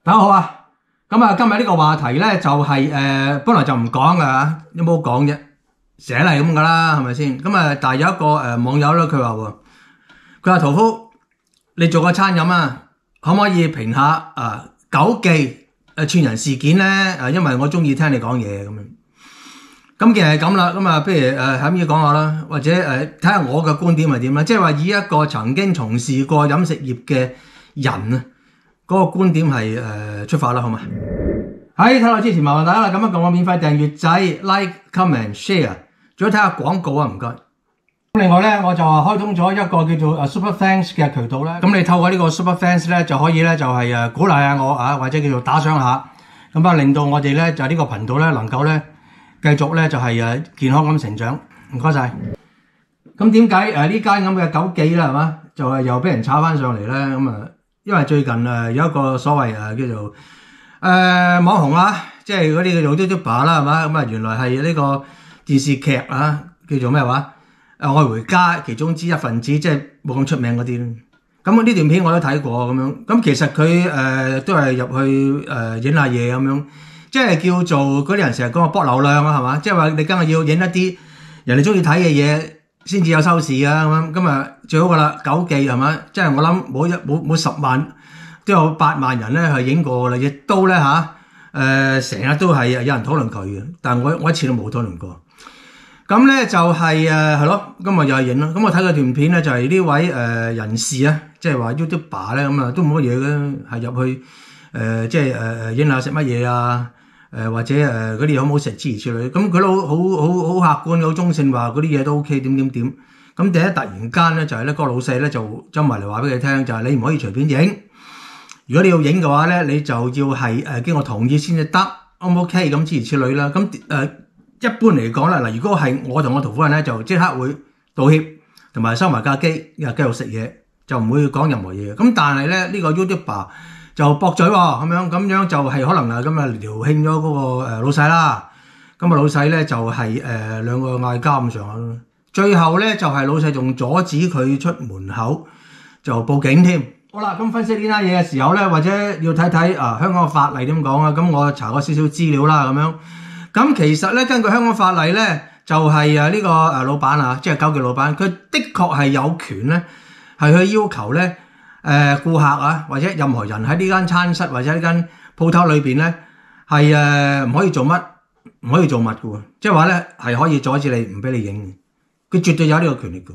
大家好啊！咁啊，今日呢個話題咧就係本來就唔講噶嚇，有冇講啫？成日係咁噶啦，係咪先？咁啊，但係有一個網友咧，佢話屠夫，你做個餐飲啊，可唔可以評下九記串人事件咧？因為我中意聽你講嘢咁樣。咁既然係咁啦，咁啊，不如喺邊講下啦，或者睇下我嘅觀點係點啦。即係話以一個曾經從事過飲食業嘅人啊，嗰個觀點係出發啦，好嘛？喺睇落之前麻煩大家啦，咁樣撳個免費訂閱掣 ，like、comment、share， 仲要睇下廣告啊，唔該。咁另外咧，我就開通咗一個叫做Super Thanks 嘅渠道咧。咁你透過呢個 Super Thanks 咧，就可以咧就係鼓勵下我啊，或者叫做打賞下，咁啊令到我哋咧就呢個頻道咧能夠咧繼續咧就係健康咁成長。唔該晒。咁點解呢間咁嘅九記啦係嘛，就係又俾人炒翻上嚟咧？咁啊，因為最近有一個所謂叫做網紅啊，即係嗰啲叫做 YouTuber 啦係嘛，咁啊原來係呢個電視劇啊叫做咩話？愛回家其中之一份子，即係冇咁出名嗰啲咯。咁呢段片我都睇過咁樣。咁其實佢都係入去影下嘢咁樣，即係叫做嗰啲人成日講話博流量啊，係嘛？即係話你梗係要影一啲人哋中意睇嘅嘢先至有收視啊咁樣。咁啊最好噶啦，九記係嘛？即係我諗冇10萬都有8萬人咧係影過噶啦，亦都咧成日都係有人討論佢嘅，但係我一次都冇討論過。咁咧就係係咯，今日又係影咯。咁我睇佢段片咧，就係呢位人士啊，即係話 YouTuber 咧，咁啊都冇乜嘢嘅，係入去即係影下食乜嘢啊，或者嗰啲嘢好唔好食之類。咁佢都好客觀、好中性，話嗰啲嘢都 OK 點。咁第一突然間咧就係咧個老細咧就走埋嚟話俾佢聽，就係你唔可以隨便影。如果你要影嘅話咧，你就要係經我同意先至得 ，O 唔 OK 咁之類啦。咁一般嚟講啦，嗱，如果係我同我屠夫人咧，就即刻會道歉，同埋收埋架機，又繼續食嘢，就唔會講任何嘢。咁但係咧，呢個 YouTuber 就駁嘴喎，咁樣就係可能咁撩興咗嗰個老細啦。咁啊老細咧就係兩個嗌交咁上下咯。最後咧就係老細仲阻止佢出門口，就報警添。好啦，咁分析呢單嘢嘅時候咧，或者要睇睇香港嘅法例點講啊。咁我查過少少資料啦，咁樣。咁其實咧，根據香港法例咧，就係呢個老闆啊，即係九記老闆，佢的確係有權咧，係去要求咧顧客啊，或者任何人喺呢間餐室或者呢間鋪頭裏邊咧，係唔可以做乜，唔可以做乜嘅喎，即係話咧係可以阻止你，唔俾你影，佢絕對有呢個權力嘅。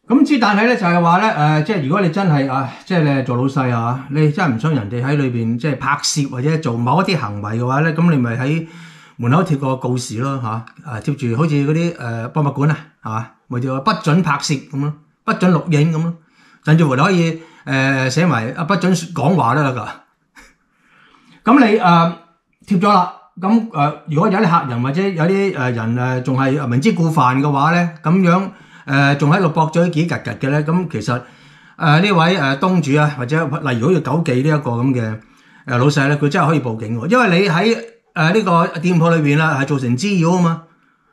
咁但係咧就係話咧即係如果你真係即係你係做老細啊，你真係唔想人哋喺裏邊即係拍攝或者做某一啲行為嘅話咧，咁你咪喺門口貼個告示咯嚇，貼住好似嗰啲博物館啊，係嘛？咪叫不准拍攝咁咯，不准錄影咁咯，甚至乎你可以寫埋不准講話都得㗎。咁你貼咗啦，咁如果有啲客人或者有啲人仲係明知故犯嘅話咧，咁樣仲喺度駁嘴幾拮嘅咧，咁其實呢位東主啊，或者例如好似九記呢一個咁嘅老細咧，佢真係可以報警喎，因為你喺呢個店鋪裏邊啦，係造成滋擾啊嘛，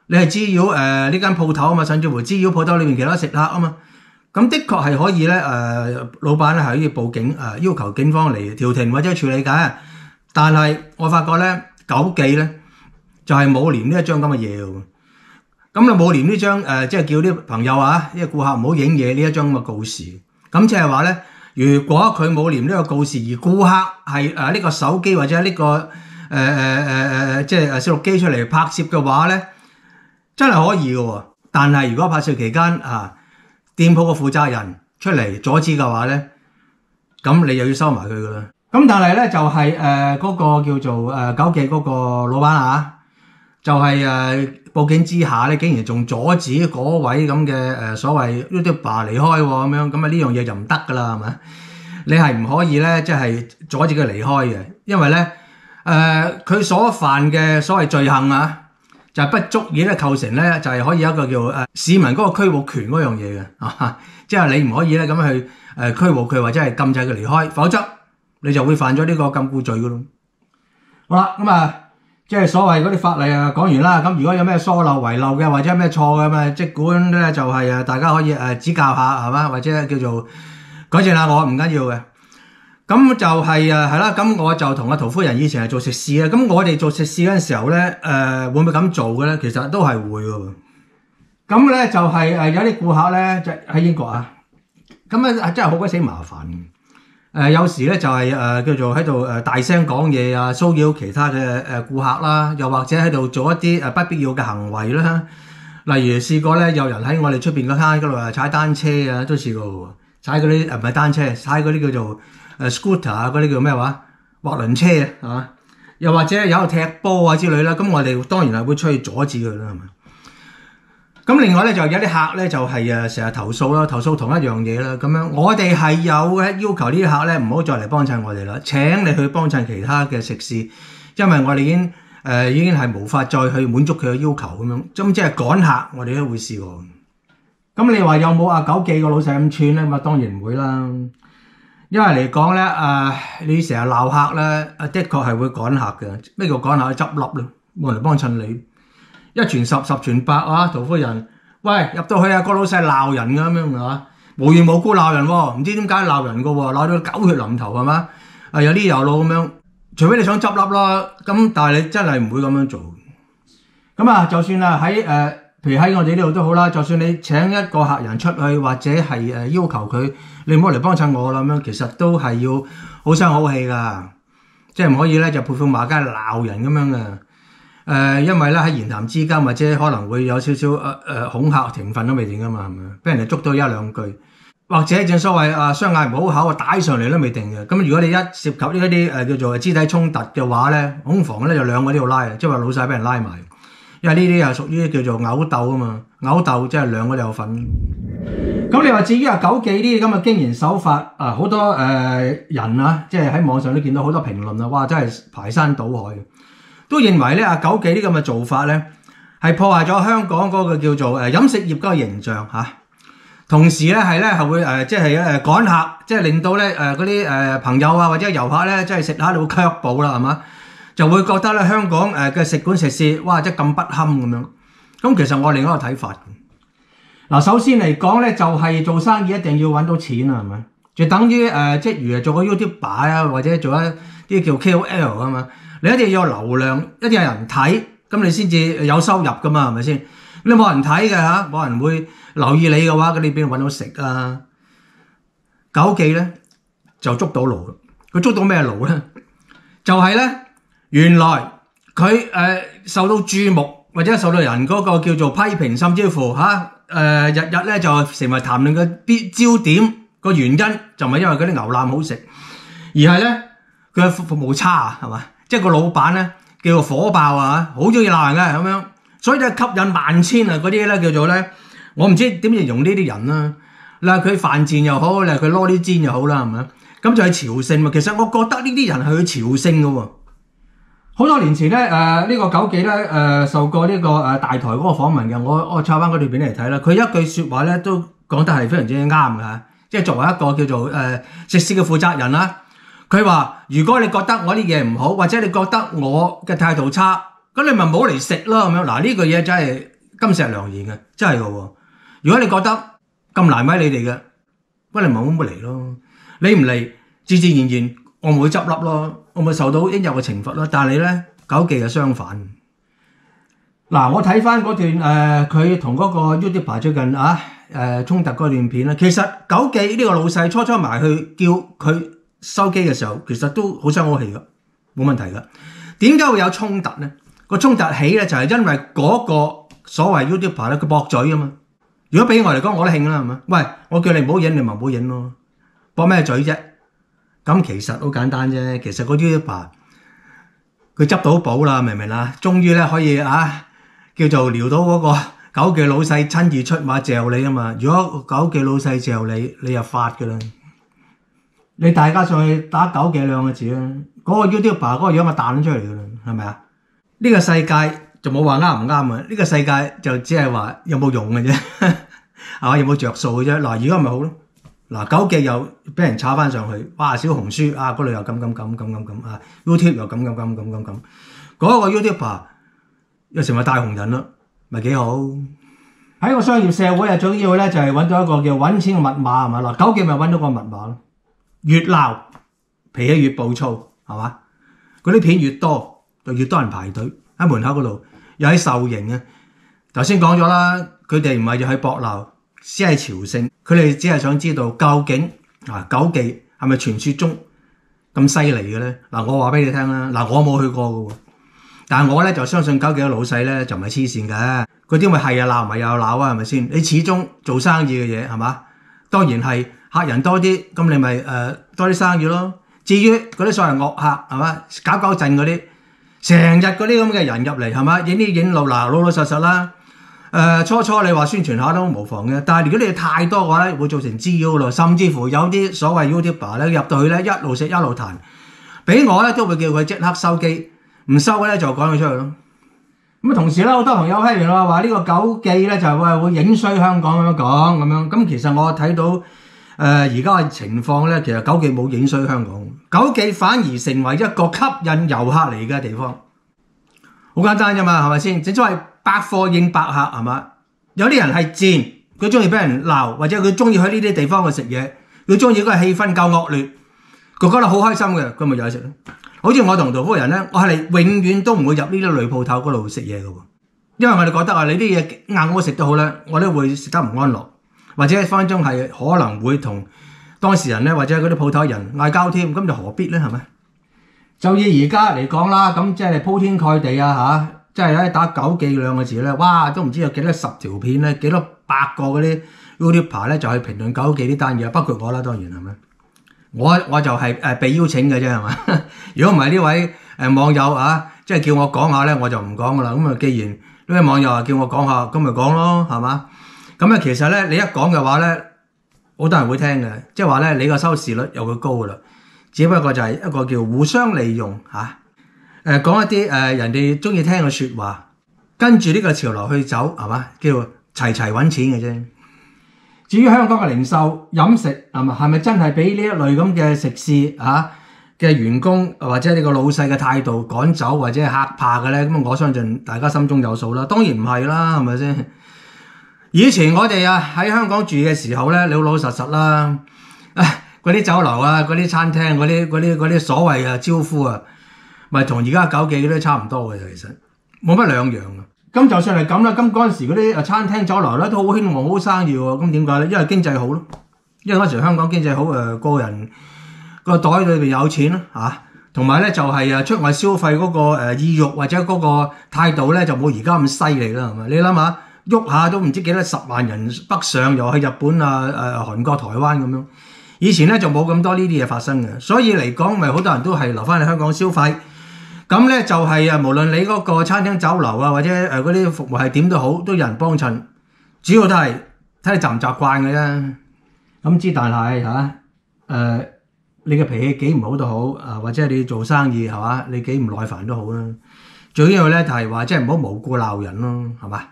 你係滋擾呢間鋪頭啊嘛，甚至乎滋擾鋪頭裏面其他食客啊嘛，咁的確係可以咧老闆咧係可以報警要求警方嚟調停或者處理嘅，但係我發覺咧九記咧就係冇連呢一張咁嘅嘢喎，咁就冇連呢張即係叫啲朋友呢個顧客唔好影嘢呢一張咁嘅告示，咁即係話咧，如果佢冇連呢個告示，而顧客係呢個手機或者呢個即係攝錄機出嚟拍攝嘅話咧，真係可以嘅喎。但係如果拍攝期間店鋪嘅負責人出嚟阻止嘅話咧，咁你又要收埋佢噶啦。咁但係咧就係嗰個叫做九記嗰個老闆就係報警之下咧，竟然仲阻止嗰位咁嘅所謂 YouTuber 離開喎咁樣，咁呢樣嘢就唔得噶啦，係咪？你係唔可以咧，即係阻止佢離開嘅，因為咧佢所犯嘅所謂罪行就係不足以咧構成咧，就係可以有一個叫市民嗰個拘捕權嗰樣嘢嘅，即係你唔可以咧咁去拘捕佢或者係禁制佢離開，否則你就會犯咗呢個禁錮罪嘅咯。好啦，咁即係所謂嗰啲法例講完啦。咁如果有咩疏漏遺漏嘅或者咩錯嘅咁即管咧就係大家可以指教下係嘛，或者叫做改正下我唔緊要嘅。咁就係係啦，咁我就同阿陶夫人以前係做食肆啊，咁我哋做食肆嗰陣時候咧，會唔會咁做嘅咧？其實都係會嘅。咁咧就係有啲顧客咧，就喺英國啊，咁咧真係好鬼死麻煩嘅。有時咧就係叫做喺度大聲講嘢啊，騷擾其他嘅顧客啦，又或者喺度做一啲不必要嘅行為啦。例如試過咧，有人喺我哋出邊個攤嗰度踩單車啊，都試過喎。踩嗰啲唔係單車，踩嗰啲叫做scooter 啊，嗰啲叫咩話？滑輪車啊，係嘛？又或者有度踢波啊之類啦。咁我哋當然係會出去阻止佢啦，係咪？咁另外咧就有啲客咧就係成日投訴啦，投訴同一樣嘢啦。咁樣我哋係有要求呢啲客咧唔好再嚟幫襯我哋啦，請你去幫襯其他嘅食肆，因為我哋已經係無法再去滿足佢嘅要求咁樣。咁即係趕客，我哋都會試過。咁你話有冇阿九記個老細咁串咧？咁啊當然唔會啦。因為嚟講咧，你成日鬧客咧，的確係會趕客嘅。咩叫趕客？執笠咯，冇人嚟幫襯你。一傳十，十傳百啊！陶夫人，喂，入到去啊，個老細鬧人㗎咁樣係嘛？無緣無故鬧人喎，唔知點解鬧人㗎喎，鬧到狗血淋頭係嘛？有啲油路咁樣，除非你想執笠啦，咁但係你真係唔會咁樣做。咁啊，就算啊喺譬如喺我哋呢度都好啦，就算你請一個客人出去，或者係要求佢你唔好嚟幫襯我啦咁樣，其實都係要好聲好氣㗎，即係唔可以咧就潑婦罵街鬧人咁樣嘅。因為咧喺言談之間或者可能會有少少恐嚇成分都未定噶嘛，係咪？俾人哋捉到一兩句，或者正所謂雙眼唔好口打上嚟都未定嘅。咁如果你一涉及呢一啲叫做肢體衝突嘅話咧，恐防咧就兩個都要拉，即係話老細俾人拉埋。因為呢啲係屬於叫做毆鬥啊嘛，毆鬥即係兩個都有份。咁你話至於阿九記呢啲咁嘅經營手法啊，好多人啊，即係喺網上都見到好多評論啊，哇！真係排山倒海。都認為咧，阿九記呢咁嘅做法咧，係破壞咗香港嗰個叫做飲食業嗰個形象嚇。同時咧係會即係趕客，即係令到咧嗰啲朋友啊或者遊客咧，即係食下會卻步啦，係嘛？就會覺得咧香港嘅食館食肆，哇！即係咁不堪咁樣。咁其實我另一個睇法。嗱，首先嚟講咧，就係做生意一定要揾到錢啊，係咪？就等於即如做個 YouTuber 啊，或者做一啲叫 KOL 啊嘛。你一定要有流量，一定有人睇，咁你先至有收入噶嘛，係咪先？你冇人睇嘅嚇，冇人會留意你嘅話，咁你邊度揾到食啊？九記咧就捉到牢，佢捉到咩牢咧？就係咧，原來佢受到注目或者受到人嗰個叫做批評，甚至乎日日咧就成為談論嘅焦點。個原因就唔係因為嗰啲牛腩好食，而係咧佢嘅服務差啊，係嘛？即係個老闆咧叫做火爆啊，好中意鬧人嘅咁樣，所以就吸引萬千啊嗰啲咧叫做咧，我唔知點形容呢啲人啦。你話佢犯賤又好，你話佢攞啲煎又好啦，係咪？咁就係朝聖嘛。其實我覺得呢啲人係去朝聖嘅喎。好多年前咧，呢個九記咧受過呢個大台嗰個訪問嘅，我抄翻嗰條片嚟睇啦。佢一句説話咧都講得係非常之啱嘅嚇，即係作為一個叫做食肆嘅負責人啦。佢話：如果你覺得我啲嘢唔好，或者你覺得我嘅態度差，咁你咪唔好嚟食咯咁樣。嗱，呢句嘢真係金石良言嘅，真係嘅喎。如果你覺得咁難為你哋嘅，咁你咪唔好嚟咯。你唔嚟，自自然然我唔會執笠咯，我咪受到應有嘅懲罰咯。但係你咧，九記就相反。嗱，我睇翻嗰段佢同嗰個 YouTuber 最近衝突嗰段片啦，其實九記呢個老細初埋去叫佢收機嘅時候，其實都好聲好氣噶，冇問題噶。點解會有衝突咧？個衝突起咧就係因為嗰個所謂 YouTuber 咧，佢駁嘴啊嘛。如果俾我嚟講，我都興啦，係嘛？喂，我叫你唔好影，你咪唔好影咯。駁咩嘴啫？咁其實好簡單啫。其實個 YouTuber 佢執到寶啦，明唔明啊？終於咧可以叫做撩到嗰個九記老細親自出馬嚼你啊嘛。如果九記老細嚼你，你就發噶啦。你大家上去打九記兩個字啦，嗰個 YouTuber 嗰個樣就彈出嚟噶啦，係咪啊？呢個世界就冇話啱唔啱啊！呢個世界就只係話有冇用嘅啫，係嘛？有冇着數嘅啫。嗱，而家咪好咯。嗱，九記又俾人炒翻上去，哇！小紅書嗰度又咁YouTube 又咁，嗰個 YouTuber 又成為大紅人啦，咪幾好？喺個商業社會最緊要咧就係揾到一個叫揾錢嘅密碼係咪？嗱，九記咪揾到個密碼咯。越鬧脾氣越暴躁，係嘛？嗰啲片越多，就越多人排隊喺門口嗰度，又喺受刑嘅。頭先講咗啦，佢哋唔係要去博鬧，先係朝聖，佢哋只係想知道究竟九記係咪傳說中咁犀利嘅咧？嗱，我話俾你聽啦，嗱，我冇去過嘅喎，但係我咧就相信九記嘅老細咧就唔係黐線嘅，嗰啲咪係鬧，唔係又鬧啊，係咪先？你始終做生意嘅嘢係嘛？當然係客人多啲，咁你咪多啲生意咯。至於嗰啲所謂惡客係嘛，搞震嗰啲，成日嗰啲咁嘅人入嚟係嘛，影啲影路嗱，老老實實啦。初你話宣傳下都無妨嘅，但係如果你太多嘅話咧，會造成滋擾咯，甚至乎有啲所謂 YouTuber 咧入到去咧一路食一路彈，俾我咧都會叫佢即刻收機，唔收嘅咧就趕佢出去咯。咁同時咧好多朋友批評啦，話呢個九記咧就係會影衰香港咁樣講咁樣，咁其實我睇到而家嘅情況咧，其實九記冇影衰香港，九記反而成為一個吸引遊客嚟嘅地方，好簡單啫嘛，係咪先？正所謂百貨應百客係嘛？有啲人係賤，佢中意俾人鬧，或者佢中意去呢啲地方去食嘢，佢中意嗰個氣氛夠惡劣，佢覺得好開心嘅，佢咪入去食咯。好似我同杜夫人咧，我係永遠都唔會入呢啲類鋪頭嗰度食嘢嘅喎，因為我哋覺得你啲嘢硬我食得好咧，我都會食得唔安樂，或者分分鐘係可能會同當事人咧或者嗰啲鋪頭人嗌交添，咁就何必咧係咪？就以而家嚟講啦，咁即係鋪天蓋地啊嚇！即係咧打九記兩個字咧，哇都唔知有幾多10條片咧，幾多百個嗰啲 YouTuber 咧就去評論九記呢單嘢，包括我啦，當然係咪？我就係被邀請嘅啫係嘛？如果唔係呢位網友即係叫我講下咧，我就唔講噶啦。咁既然呢位網友話叫我講下，咁咪講咯係嘛？咁其實咧你一講嘅話咧，好多人會聽嘅，即係話咧你個收視率又會高噶啦。只不過就係一個叫互相利用講一啲人哋中意聽嘅説話，跟住呢個潮流去走係嘛？叫齊齊揾錢嘅啫。至於香港嘅零售飲食係咪真係俾呢一類咁嘅食肆嘅員工或者呢個老細嘅態度趕走或者係嚇怕嘅咧？咁我相信大家心中有數啦。當然唔係啦，係咪先？以前我哋喺香港住嘅時候咧，老老實實啦，嗰啲酒樓嗰啲餐廳嗰啲所謂嘅招呼咪同而家九記都差唔多嘅，其實冇乜兩樣啊。咁就算係咁啦，咁嗰陣時嗰啲餐廳酒樓咧都好興旺好生意喎。咁點解咧？因為經濟好咯，因為嗰陣時香港經濟好，個人個袋裏邊有錢咯同埋咧就係出外消費嗰個意欲或者嗰個態度咧就冇而家咁犀利啦，係咪？你諗下，喐下都唔知幾多10萬人北上，又去日本韓國、台灣咁樣。以前咧就冇咁多呢啲嘢發生嘅，所以嚟講咪好多人都係留翻嚟香港消費。咁咧就係無論你嗰個餐廳酒樓或者嗰啲服務係點都好，都有人幫襯，主要都係睇你習唔習慣嘅啫。咁之但係你嘅脾氣幾唔好都好或者你做生意係嘛，你幾唔耐煩都好啦。最緊要咧就係話即係唔好無故鬧人咯，係嘛？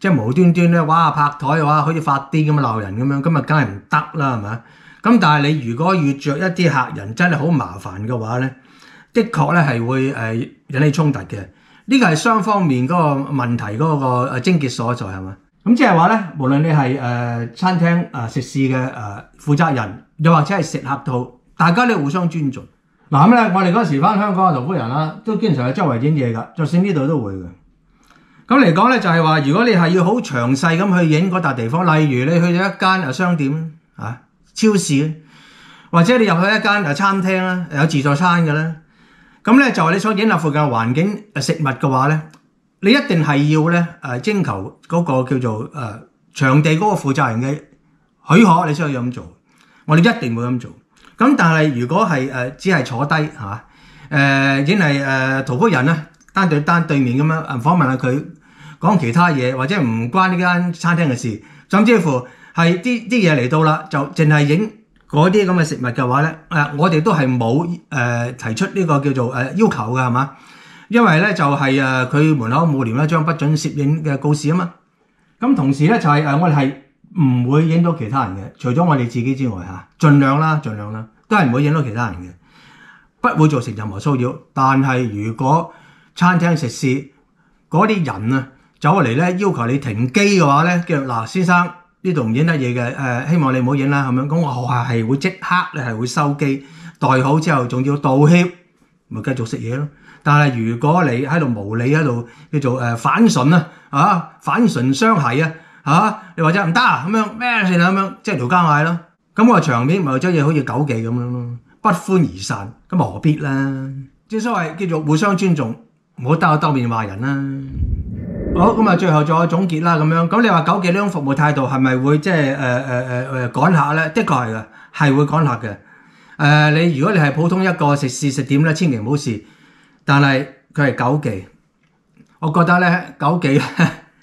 即係無端端咧哇拍台嘅話好似發癲咁鬧人咁樣，咁啊梗係唔得啦，係咪？咁但係你如果遇着一啲客人真係好麻煩嘅話咧，的確咧係會引起衝突嘅，呢個係雙方面嗰個問題嗰個症結所在係嘛？咁即係話咧，無論你係餐廳食肆嘅負責人，又或者係食客度，大家都互相尊重。嗱咁咧，我哋嗰時翻香港嘅杜夫人啦，都經常喺周圍影嘢㗎，就算呢度都會嘅。咁嚟講咧，就係話，如果你係要好詳細咁去影嗰笪地方，例如你去咗一間商店超市，或者你入去一間餐廳啦，有自助餐嘅啦。咁咧就係你想影下附近嘅環境食物嘅話咧，你一定係要咧徵求嗰個叫做場地嗰個負責人嘅許可，你先可以咁做。我哋一定會咁做。咁但係如果係只係坐低係嘛影係途夫人咧單對單對面咁樣訪問下佢講其他嘢，或者唔關呢間餐廳嘅事，甚至乎係啲嘢嚟到啦就淨係影嗰啲咁嘅食物嘅話咧，我哋都係冇提出呢個叫做要求嘅係嘛？因為咧就係佢門口冇連一張不准攝影嘅告示啊嘛。咁同時咧就係我哋係唔會影到其他人嘅，除咗我哋自己之外盡量啦，都係唔會影到其他人嘅，不會造成任何騷擾。但係如果餐廳食肆嗰啲人走嚟咧要求你停機嘅話咧，叫嗱先生。呢度唔影得嘢嘅，希望你唔好影啦，咁樣。咁我係會即刻你係會收機，代好之後，仲要道歉，咪繼續食嘢咯。但係如果你喺度無理喺度叫做反唇反唇相繫你或者唔得咁樣咩事啦咁樣，即係條交嗌咯。咁個場面咪將嘢好似狗技咁樣咯，不歡而散，咁何必啦？正所謂叫做互相尊重，唔好兜面話人啦。好，咁啊，最後再總結啦咁樣。咁你話九記呢種服務態度係咪會即係趕客咧？的確係嘅，係會趕客嘅。如果你係普通一個食店咧，千祈唔好試。但係佢係九記，我覺得咧九記咧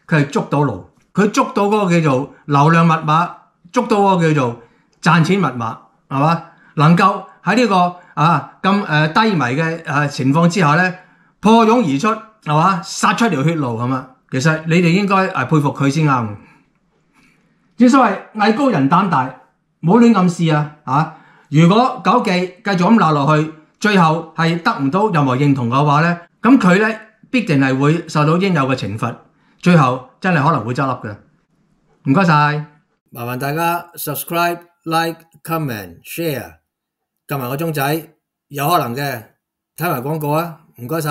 佢係捉到路，佢捉到嗰個叫做流量密碼，捉到嗰個叫做賺錢密碼，係嘛？能夠喺呢個咁低迷嘅情況之下咧破蛹而出，係嘛？殺出條血路係嘛？其實你哋應該佩服佢先啱。正所謂藝高人膽大，冇亂咁試啊！如果九記繼續咁鬧落去，最後係得唔到任何認同嘅話咧，咁佢咧必定係會受到應有嘅懲罰，最後真係可能會執笠嘅。唔該晒，麻煩大家 subscribe、like、comment、share， 撳埋個鐘仔，有可能嘅睇埋廣告啊！唔該晒。